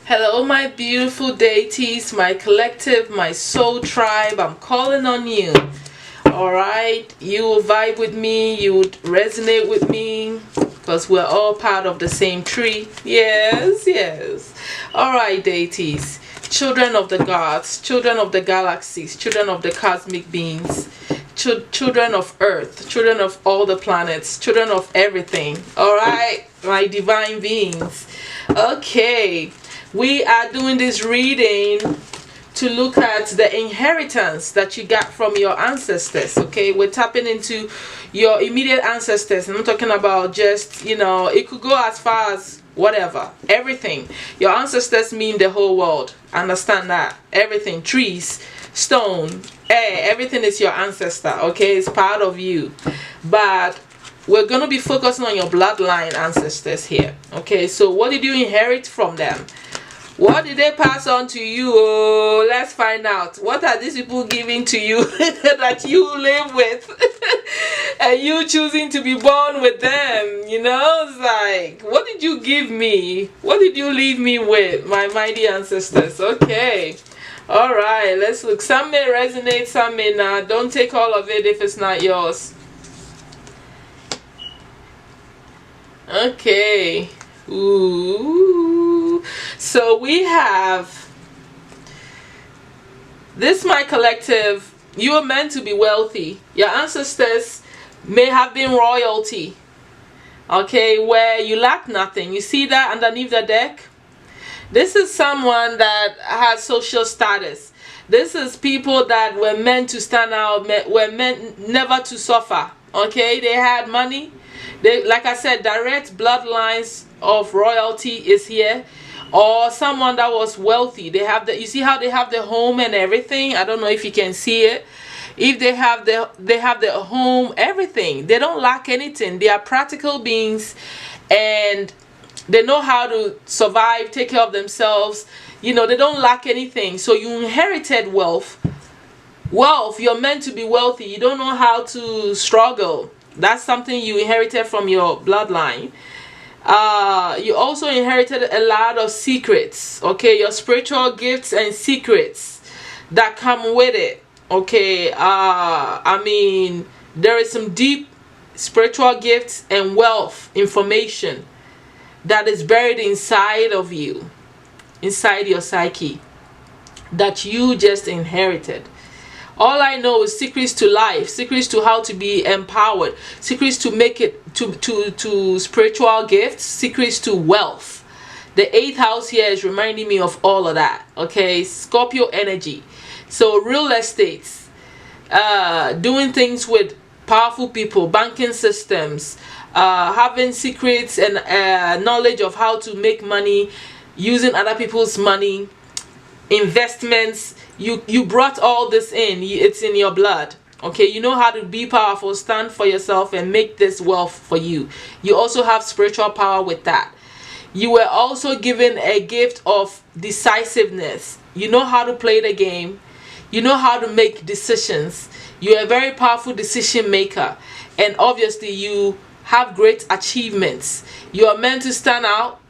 Hello, my beautiful deities, my collective, my soul tribe. I'm calling on you. Alright, you will vibe with me, you would resonate with me because we're all part of the same tree. Yes, yes. Alright, deities, children of the gods, children of the galaxies, children of the cosmic beings, children of earth, children of all the planets, children of everything. Alright, my divine beings. Okay, we are doing this reading to look at the inheritance that you got from your ancestors. Okay, we're tapping into your immediate ancestors. I'm not talking about just, it could go as far as whatever, everything. Your ancestors mean the whole world. Understand that? Everything, trees, stone, air, everything is your ancestor. Okay, it's part of you. But we're going to be focusing on your bloodline ancestors here. Okay, so what did you inherit from them? What did they pass on to you? Oh, let's find out. What are these people giving to you that you live with? And you choosing to be born with them? It's like, what did you give me? What did you leave me with, my mighty ancestors? Okay. Alright, let's look. Some may resonate, some may not. Don't take all of it if it's not yours. Okay. Ooh. So we have this, my collective. You are meant to be wealthy. Your ancestors may have been royalty. Okay, where you lack nothing. You see that underneath the deck? This is someone that has social status. This is people that were meant to stand out, were meant never to suffer. Okay, they had money. They, like I said, direct bloodlines of royalty is here, or someone that was wealthy. They have the, you see how they have the home and everything. I don't know if you can see it. If they have the home, everything. They don't lack anything. They are practical beings, and they know how to survive, take care of themselves. They don't lack anything. So you inherited wealth. You're meant to be wealthy. You don't know how to struggle. That's something you inherited from your bloodline. You also inherited a lot of secrets. Okay, your spiritual gifts and secrets that come with it. Okay, there is some deep spiritual gifts and wealth information that is buried inside of you, inside your psyche, that you just inherited. All I know is secrets to life, secrets to how to be empowered, secrets to make it to spiritual gifts, secrets to wealth. The 8th house here is reminding me of all of that. Okay, Scorpio energy. So real estate, doing things with powerful people, banking systems, having secrets and knowledge of how to make money, using other people's money, investments. You brought all this in. It's in your blood. Okay, you know how to be powerful, stand for yourself, and make this wealth for you. You also have spiritual power with that. You were also given a gift of decisiveness. You know how to play the game. You know how to make decisions. You're a very powerful decision maker, and obviously you have great achievements. You are meant to stand out.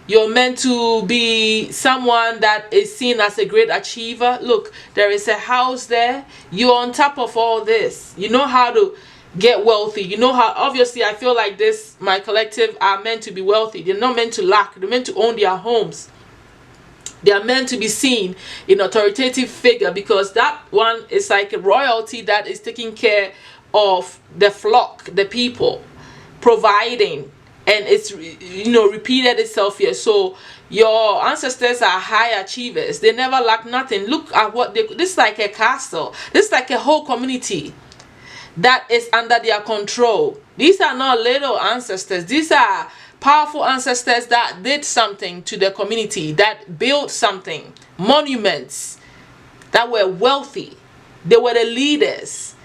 You're meant to be someone that is seen as a great achiever. Look, there is a house there. You're on top of all this. You know how to get wealthy. You know how, obviously, I feel like this, my collective, are meant to be wealthy. They're not meant to lack. They're meant to own their homes. They are meant to be seen in authoritative figure, because that one is like a royalty that is taking care of the flock, the people, providing. And it's repeated itself here. So your ancestors are high achievers. They never lack nothing. Look at what this is like a castle. This is like a whole community that is under their control. These are not little ancestors. These are powerful ancestors that did something to the community, that built something, monuments, that were wealthy. They were the leaders.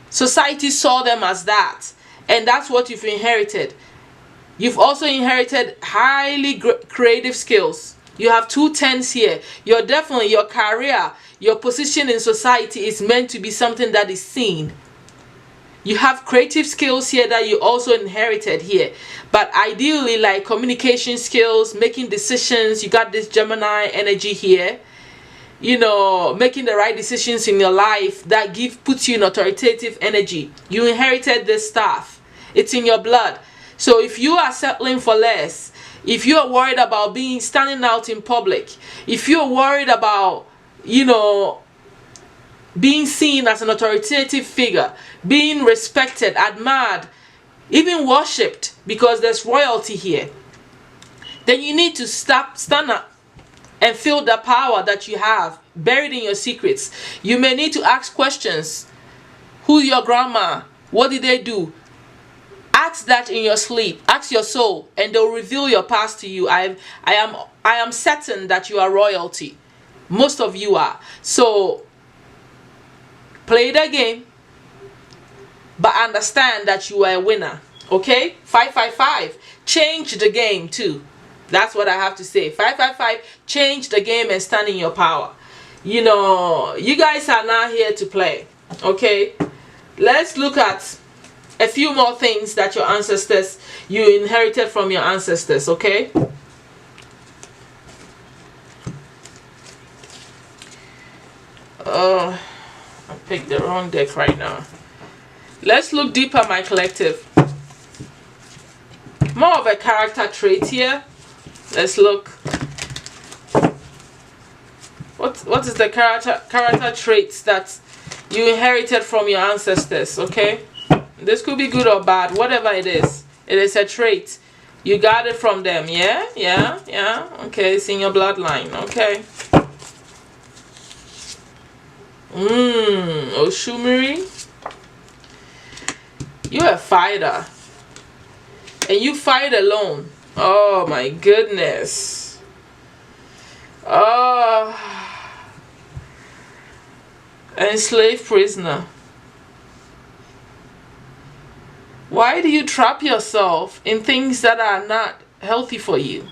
Society saw them as that, and that's what you've inherited. You've also inherited highly creative skills. You have 2 10s here. You're definitely, your career, your position in society is meant to be something that is seen. You have creative skills here that you also inherited here, but ideally like communication skills, making decisions. You got this Gemini energy here, you know, making the right decisions in your life that puts you in authoritative energy. You inherited this stuff, it's in your blood. So if you are settling for less, if you are worried about standing out in public, if you're worried about, you know, being seen as an authoritative figure, being respected, admired, even worshipped, because there's royalty here, then you need to stand up and feel the power that you have buried in your secrets. You may need to ask questions. Who's your grandma? What did they do? Ask that in your sleep. Ask your soul, and they'll reveal your past to you. I am certain that you are royalty. Most of you are. So play the game, but understand that you are a winner. Okay? 555. Change the game too. That's what I have to say. 555. Change the game and stand in your power. You know, you guys are not here to play. Okay? Let's look at a few more things that you inherited from your ancestors. Okay? I picked the wrong deck right now. Let's look deeper, my collective. More of a character trait here. Let's look. What is the character traits that you inherited from your ancestors? Okay, this could be good or bad, whatever it is. It is a trait. You got it from them. Yeah. Okay, it's in your bloodline. Okay. Oshumiri, you're a fighter, and you fight alone. Oh my goodness. Oh, enslaved prisoner. Why do you trap yourself in things that are not healthy for you?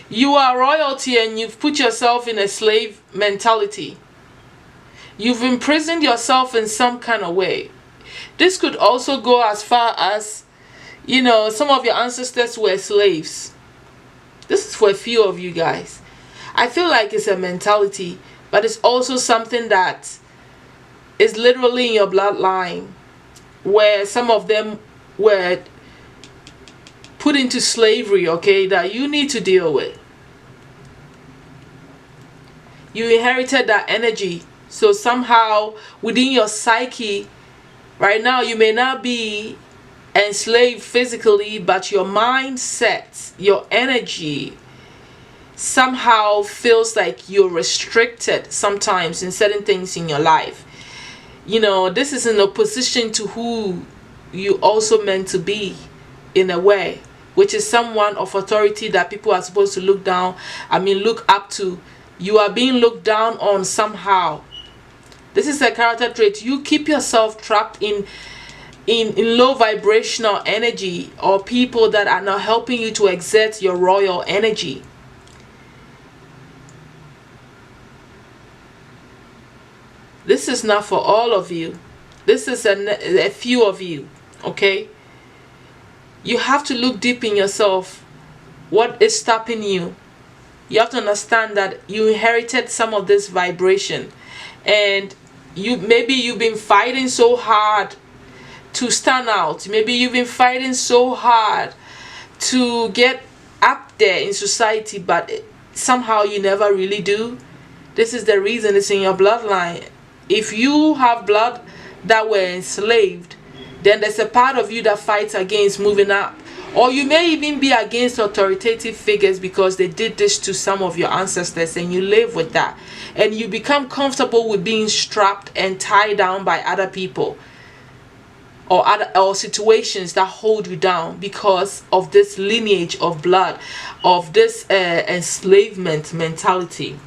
You are royalty, and you've put yourself in a slave mentality. You've imprisoned yourself in some kind of way. This could also go as far as, you know, some of your ancestors were slaves. This is for a few of you guys. I feel like it's a mentality, but it's also something that is literally in your bloodline, where some of them were put into slavery, okay, that you need to deal with. You inherited that energy. So somehow within your psyche, right now you may not be enslaved physically, but your mindset, your energy somehow feels like you're restricted sometimes in certain things in your life. You know, this is in opposition to who you also meant to be, in a way, which is someone of authority that people are supposed to look up to. You are being looked down on somehow. This is a character trait. You keep yourself trapped in low vibrational energy, or people that are not helping you to exert your royal energy. This is not for all of you. This is a few of you, okay? You have to look deep in yourself. What is stopping you? You have to understand that you inherited some of this vibration, and maybe you've been fighting so hard to stand out. Maybe you've been fighting so hard to get up there in society, but somehow you never really do. This is the reason. It's in your bloodline. If you have blood that were enslaved, then there's a part of you that fights against moving up. Or you may even be against authoritative figures because they did this to some of your ancestors, and you live with that. And you become comfortable with being strapped and tied down by other people, or situations that hold you down because of this lineage of blood, of this enslavement mentality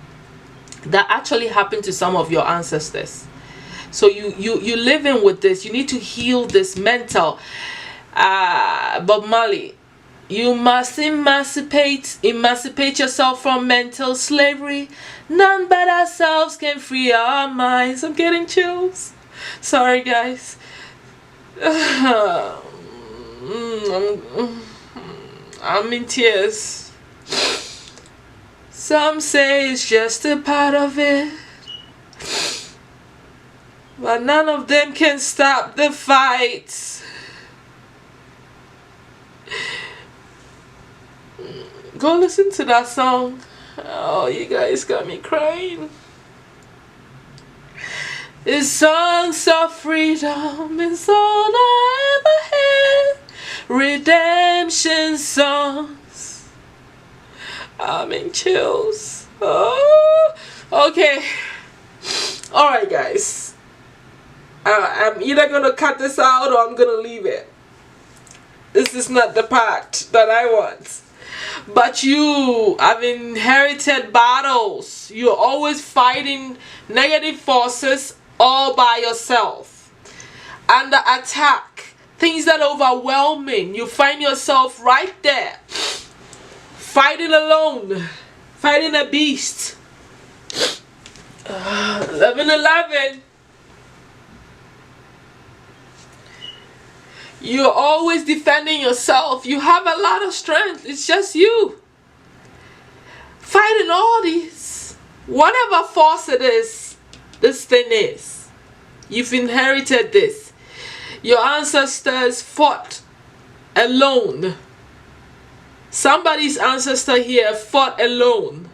that actually happened to some of your ancestors. So you living with this. You need to heal this mental. Bob Marley, You must emancipate yourself from mental slavery. None but ourselves can free our minds. I'm getting chills. Sorry, guys. I'm in tears. Some say it's just a part of it, but none of them can stop the fight. Go listen to that song. Oh, you guys got me crying. It's songs of freedom is all I ever had. Redemption songs. I'm in chills. Oh, okay. Alright, guys. I'm either gonna cut this out or I'm gonna leave it. This is not the part that I want. But you have inherited battles. You're always fighting negative forces all by yourself. Under attack. Things that are overwhelming. You find yourself right there. Fighting alone. Fighting a beast. 11:11. You're always defending yourself. You have a lot of strength. It's just you. Fighting all these. Whatever force it is, this thing is. You've inherited this. Your ancestors fought alone. Somebody's ancestor here fought alone.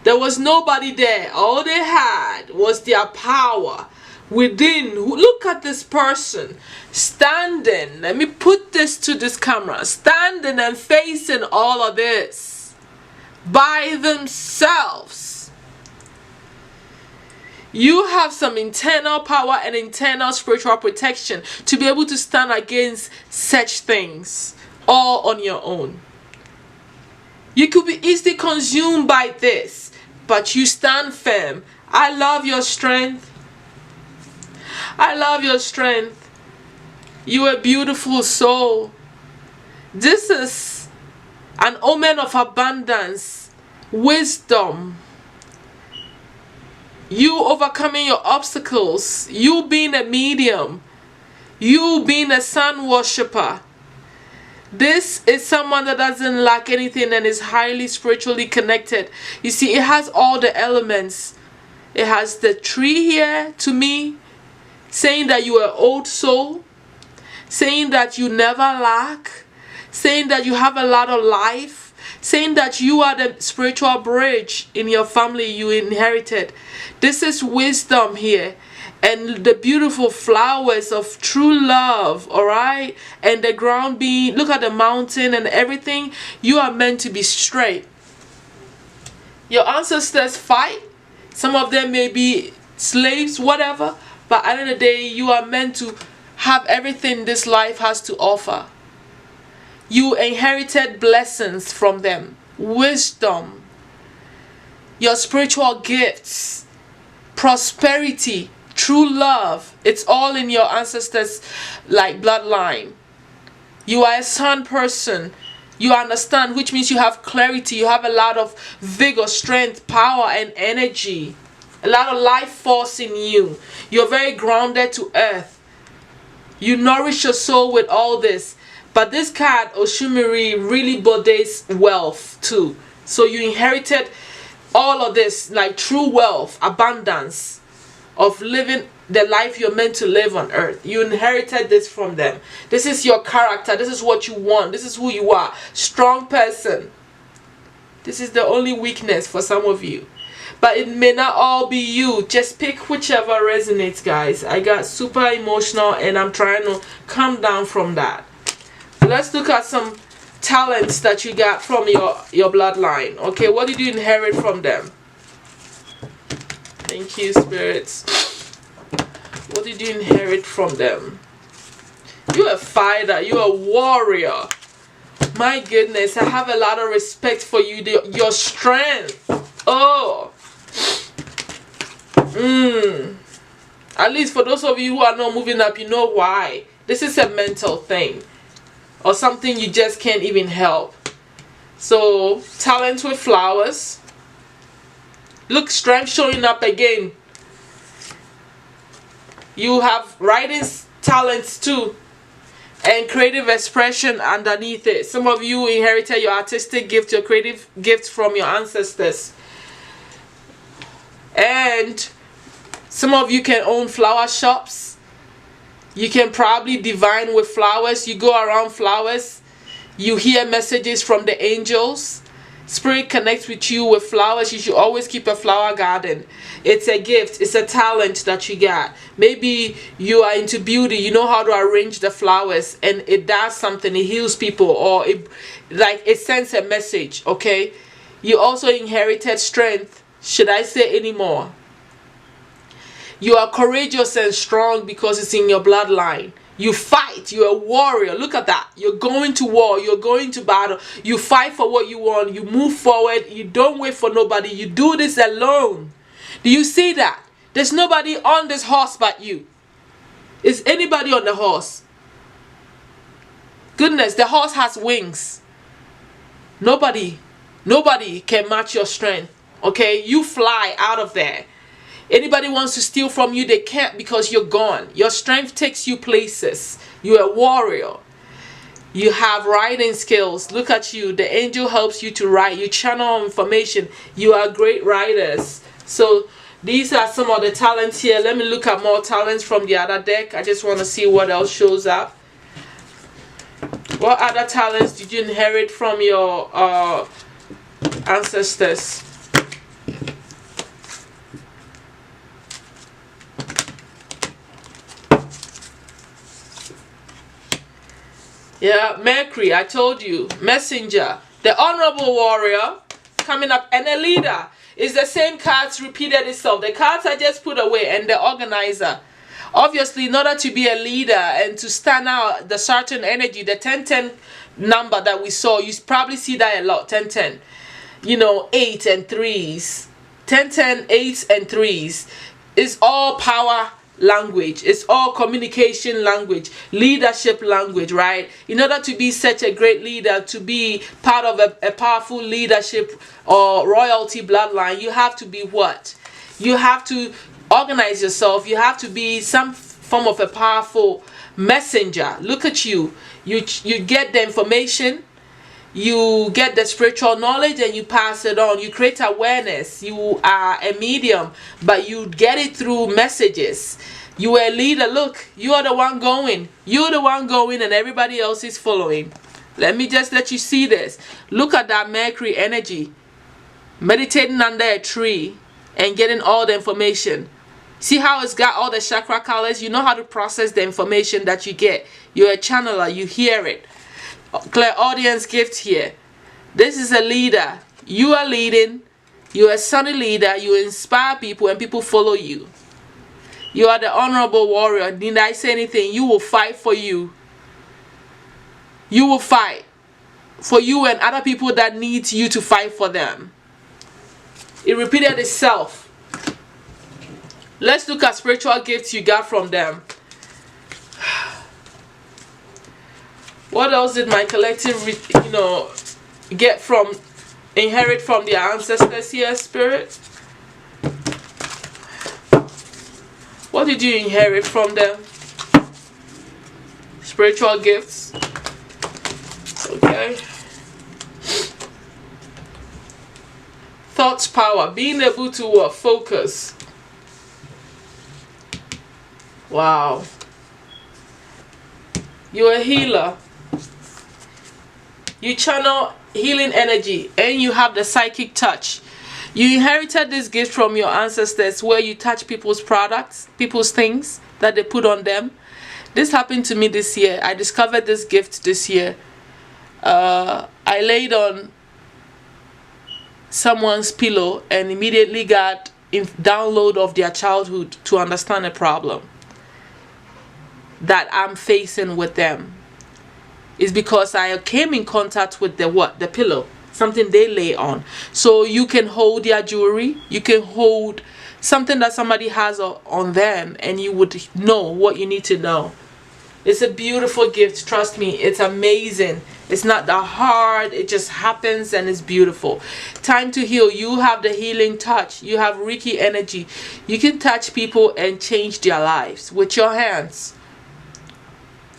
There was nobody there. All they had was their power within. Look at this person standing. Let me put this to this camera. Standing and facing all of this by themselves. You have some internal power and internal spiritual protection to be able to stand against such things all on your own. You could be easily consumed by this, but you stand firm. I love your strength. I love your strength. You are a beautiful soul. This is an omen of abundance, wisdom. You overcoming your obstacles. You being a medium. You being a sun worshipper. This is someone that doesn't lack anything and is highly spiritually connected. You see, it has all the elements. It has the tree here to me, saying that you are an old soul, saying that you never lack, saying that you have a lot of life, saying that you are the spiritual bridge in your family you inherited. This is wisdom here. And the beautiful flowers of true love, alright? And the ground being, look at the mountain and everything. You are meant to be straight. Your ancestors fight. Some of them may be slaves, whatever. But at the end of the day, you are meant to have everything this life has to offer. You inherited blessings from them. Wisdom. Your spiritual gifts. Prosperity. True love. It's all in your ancestors' like bloodline. You are a sun person. You understand, which means you have clarity. You have a lot of vigor, strength, power, and energy. A lot of life force in you. You're very grounded to earth. You nourish your soul with all this. But this card, Oshumiri, really bodes wealth too. So you inherited all of this, like true wealth, abundance of living the life you're meant to live on earth. You inherited this from them. This is your character. This is what you want. This is who you are. Strong person. This is the only weakness for some of you. But it may not all be you. Just pick whichever resonates, guys. I got super emotional and I'm trying to calm down from that. Let's look at some talents that you got from your bloodline. Okay, what did you inherit from them? Thank you, spirits. What did you inherit from them? You're a fighter. You're a warrior. My goodness, I have a lot of respect for you. Your strength. Oh. At least for those of you who are not moving up, you know why. This is a mental thing. or something you just can't even help. So talent with flowers. Look, strength showing up again. You have writing talents too, and creative expression underneath it. Some of you inherited your artistic gift, your creative gift from your ancestors. And some of you can own flower shops. You can probably divine with flowers. You go around flowers. You hear messages from the angels. Spirit connects with you with flowers. You should always keep a flower garden. It's a gift. It's a talent that you got. Maybe you are into beauty. You know how to arrange the flowers, and it does something. It heals people, or it sends a message. Okay. You also inherited strength. Should I say any more? You are courageous and strong because it's in your bloodline. You fight. You're a warrior. Look at that. You're going to war. You're going to battle. You fight for what you want. You move forward. You don't wait for nobody. You do this alone. Do you see that? There's nobody on this horse but you. Is anybody on the horse? Goodness, the horse has wings. Nobody can match your strength. Okay? You fly out of there. Anybody wants to steal from you, they can't, because you're gone. Your strength takes you places. You're a warrior. You have writing skills. Look at you. The angel helps you to write. You channel information. You are great writers. So these are some of the talents here. Let me look at more talents from the other deck. I just want to see what else shows up. What other talents did you inherit from your ancestors? Yeah, Mercury, I told you. Messenger, the honorable warrior coming up, and a leader. Is the same cards repeated itself. The cards I just put away, and the organizer. Obviously, in order to be a leader and to stand out, the certain energy, the 1010 number that we saw, you probably see that a lot. 1010. You know, 8 and 3s. 1010, 8s and 3s. It's all power language. It's all communication language, leadership language, right? In order to be such a great leader, to be part of a powerful leadership or royalty bloodline, you have to be what? You have to organize yourself. You have to be some form of a powerful messenger. Look at you. You get the information, you get the spiritual knowledge, and you pass it on. You create awareness. You are a medium, but you get it through messages. You are a leader. Look, you are the one going. You're the one going, and everybody else is following. Let me just let you see this. Look at that Mercury energy. Meditating under a tree and getting all the information. See how it's got all the chakra colors? You know how to process the information that you get. You're a channeler. You hear it. Clairaudience gift here. This is a leader. You are leading. You're a sunny leader. You inspire people and people follow you. You are the honorable warrior. Didn't I say anything? You will fight for you. You will fight for you and other people that need you to fight for them. It repeated itself. Let's look at spiritual gifts you got from them. What else did my collective, inherit from their ancestors here, Spirit? What did you inherit from them? Spiritual gifts. Okay. Thoughts power. Being able to focus. Wow. You're a healer. You channel healing energy, and you have the psychic touch. You inherited this gift from your ancestors, where you touch people's products, people's things that they put on them. This happened to me this year. I discovered this gift this year. I laid on someone's pillow and immediately got a download of their childhood to understand a problem that I'm facing with them. Is because I came in contact with the pillow, something they lay on. So you can hold their jewelry, you can hold something that somebody has on them, and you would know what you need to know. It's a beautiful gift. Trust me, it's amazing. It's not that hard. It just happens and it's beautiful. Time to heal. You have the healing touch. You have Reiki energy. You can touch people and change their lives with your hands.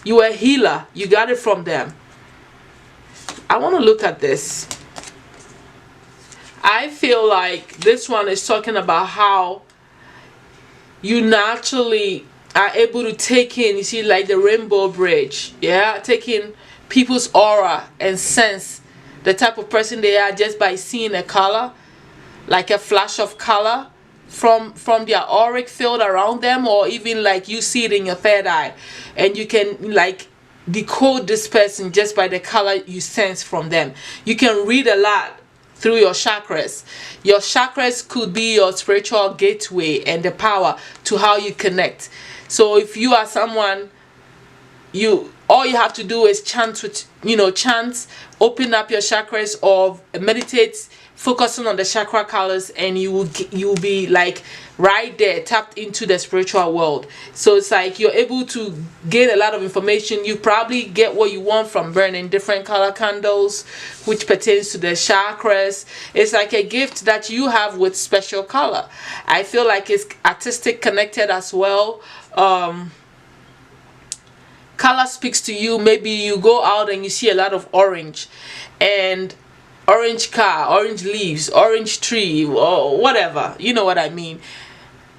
You are a healer. You got it from them. I want to look at this. I feel like this one is talking about how you naturally are able to take in, you see, like the rainbow bridge, yeah, take in people's aura and sense the type of person they are just by seeing a color, like a flash of color from their auric field around them, or even like you see it in your third eye, and you can like decode this person just by the color you sense from them. You can read a lot through your chakras. Your chakras could be your spiritual gateway and the power to how you connect. So if you are someone, all you have to do is chant with, chant, open up your chakras or meditate, focusing on the chakra colors, and you will be like right there, tapped into the spiritual world. So it's like you're able to gain a lot of information. You probably get what you want from burning different color candles, which pertains to the chakras. It's like a gift that you have with special color. I feel like it's artistic connected as well. Color speaks to you. Maybe you go out and you see a lot of orange, and orange car, orange leaves, orange tree, or whatever, you know what I mean.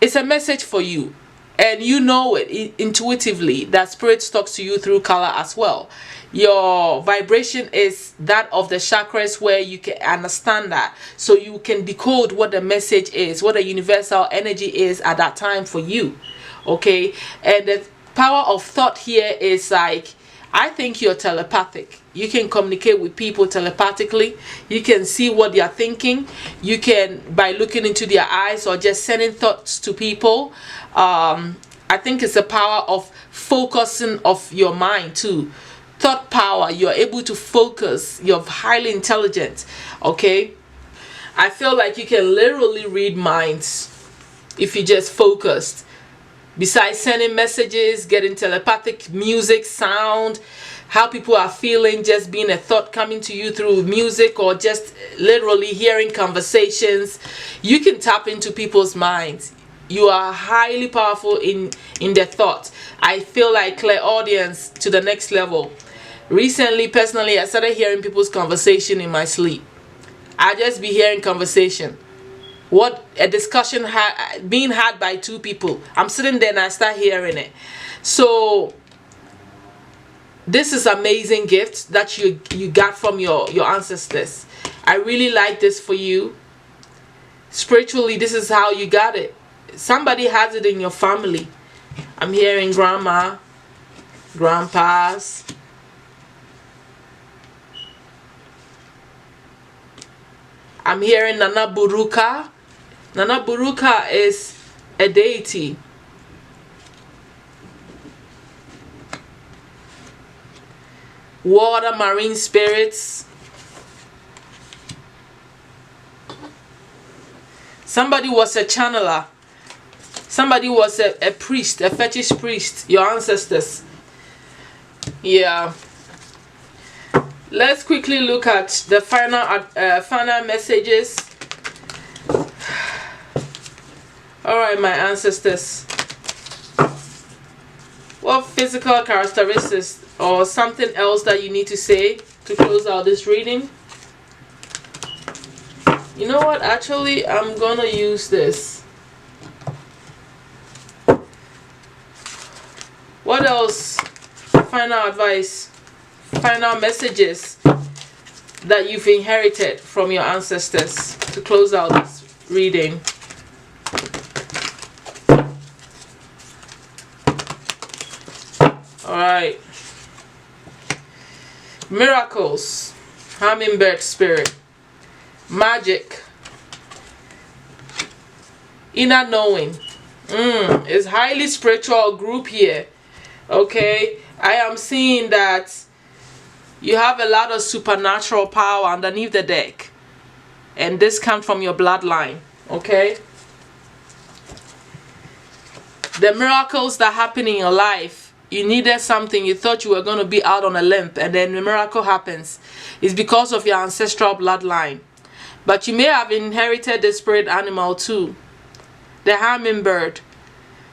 It's a message for you, and you know it intuitively that spirit talks to you through color as well. Your vibration is that of the chakras, where you can understand that, so you can decode what the message is, what the universal energy is at that time for you. Okay, and the power of thought here is like, I think you're telepathic. You can communicate with people telepathically. You can see what they are thinking. You can, by looking into their eyes or just sending thoughts to people. I think it's the power of focusing of your mind too. Thought power. You're able to focus. You're highly intelligent. Okay, I feel like you can literally read minds if you just focused. Besides sending messages, getting telepathic music, sound, how people are feeling, just being a thought coming to you through music, or just literally hearing conversations, you can tap into people's minds. You are highly powerful in their thoughts. I feel like clairaudience to the next level. Recently, personally, I started hearing people's conversation in my sleep. I just be hearing conversation. What a discussion being had by two people. I'm sitting there and I start hearing it. So this is amazing gift that you got from your ancestors. I really like this for you. Spiritually, this is how you got it. Somebody has it in your family. I'm hearing grandma, grandpas. I'm hearing Nana Buruka. Nana Buruka is a deity. Water, marine spirits. Somebody was a channeler. Somebody was a priest, a fetish priest. Your ancestors. Yeah. Let's quickly look at the final messages. Alright, my ancestors. What physical characteristics or something else that you need to say to close out this reading? You know what? Actually, I'm gonna use this. What else? Final advice, final messages that you've inherited from your ancestors to close out this reading. Alright. Miracles. Hummingbird spirit. Magic. Inner knowing. It's highly spiritual group here. Okay. I am seeing that you have a lot of supernatural power underneath the deck. And this comes from your bloodline. Okay. The miracles that happen in your life you needed something, you thought you were going to be out on a limb, and then the miracle happens. It's because of your ancestral bloodline. But you may have inherited the spirit animal too, the hummingbird,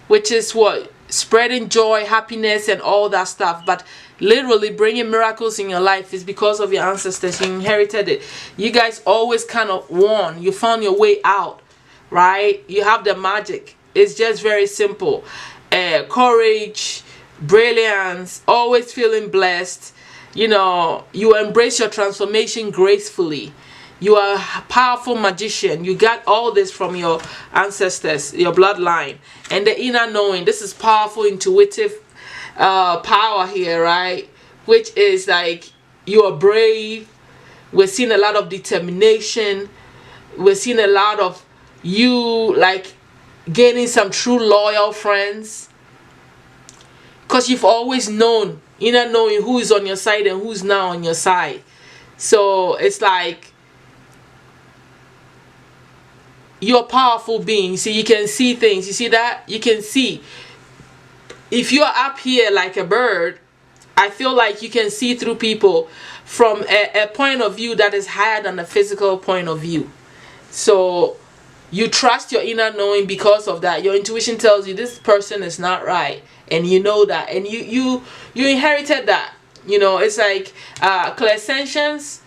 which is what? Spreading joy, happiness, and all that stuff. But literally bringing miracles in your life is because of your ancestors. You inherited it. You guys always kind of won. You found your way out, right? You have the magic. It's just very simple. Courage, brilliance, always feeling blessed. You know, you embrace your transformation gracefully. You are a powerful magician. You got all this from your ancestors, your bloodline. And the inner knowing, this is powerful, intuitive power here, right? Which is like, you are brave. We're seeing a lot of determination. We're seeing a lot of you like gaining some true loyal friends. Because you've always known, inner knowing who is on your side and who's not on your side. So it's like, you're a powerful being. See, you can see things. You see that? You can see. If you're up here like a bird, I feel like you can see through people from a point of view that is higher than a physical point of view. So you trust your inner knowing because of that. Your intuition tells you this person is not right, and you know that, and you inherited that. You know, it's like clairsentience.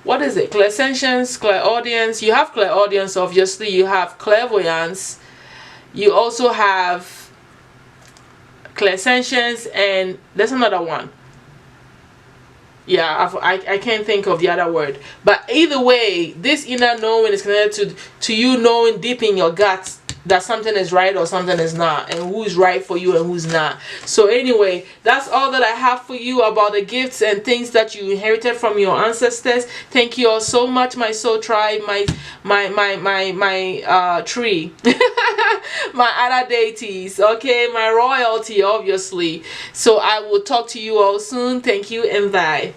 What is it? Clairsentience, clairaudience. You have clairaudience, obviously. You have clairvoyance. You also have clairsentience, and there's another one. Yeah, I can't think of the other word. But either way, this inner knowing is connected to you knowing deep in your guts that something is right or something is not, and who's right for you and who's not. So anyway, that's all that I have for you about the gifts and things that you inherited from your ancestors. Thank you all so much, my soul tribe, my tree, my other deities, okay, my royalty, obviously. So I will talk to you all soon. Thank you and bye.